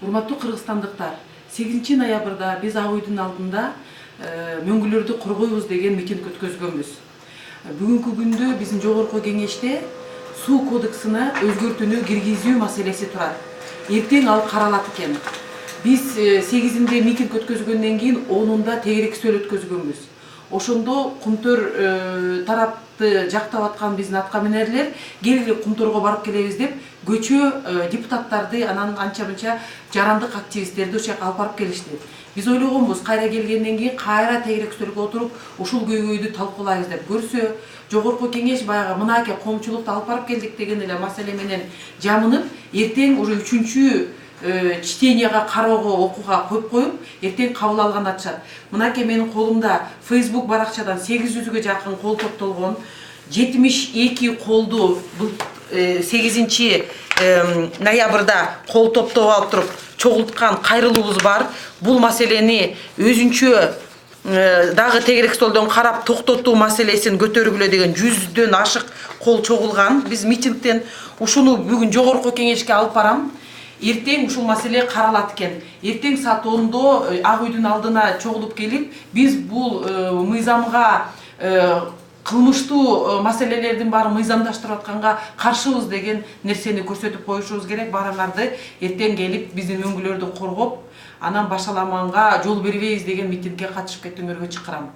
Урматтуу кыргызстандыктар, 8 ноябрда биз Ак үйдүн алдында мөңгүлөрдү коргойбуз деген митинг өткөзгөнбүз. Бүгүнкү күндө биздин жогорку кеңеште суу кодексине өзгөртүүнү киргизүү маселеси турат. Эртең ал каралат экен. Биз 8-inde митинг өткөзгөндөн кийин 10-унда тегерек сөөл өткөзгөнбүз. Ошондо Кумтөр тарапты жактап аткан биздин аткаминерлер келгиле Кумторго барып келебиз деп көчө депутаттарды анан анча мынча жарандык активисттерди ошол жака алып барып келишти. Биз ойлогонбуз кайра келгенден кийин кайра тегерек стөлгө отуруп ушул көйгөйдү талкуулайбыз деп. Көрсө жогорку кеңеш баягы мынакей коомчулукту алып барып келдик деген эле маселе менен жамынып, эртең уже 3-чү чтенияга кароого окууга коюп, эртең кабыл алган атышат. Мынакей менин колумда Facebook баракчадан 800-гө жакын кол топтолгон, 72 колду 8 ноябрда кол топтоп алып туруп чогулткан кайрылуубуз бар. Бул маселени өзүнчө дагы тегерек столдон карап токтотуу маселесин көтөргүлө деген 100дөн ашык кол чогулган. Биз митингден ушуну бүгүн жогорку кеңешке алып барам. Эртең ушул маселе каралат экен. Эртең саат 10-до Ак үйдүн алдына чогулуп келип, биз бул мыйзамга кылмыштуу маселелердин баарын мыйзамдаштырып атканга каршыбыз деген нерсени көрсөтүп коюшубуз керек. Баарыңарды эртең келип биздин мөңгүлөрдү коргоп, анан башаламанга жол бербейбиз деген митингге катышып кетиңерге чакырам.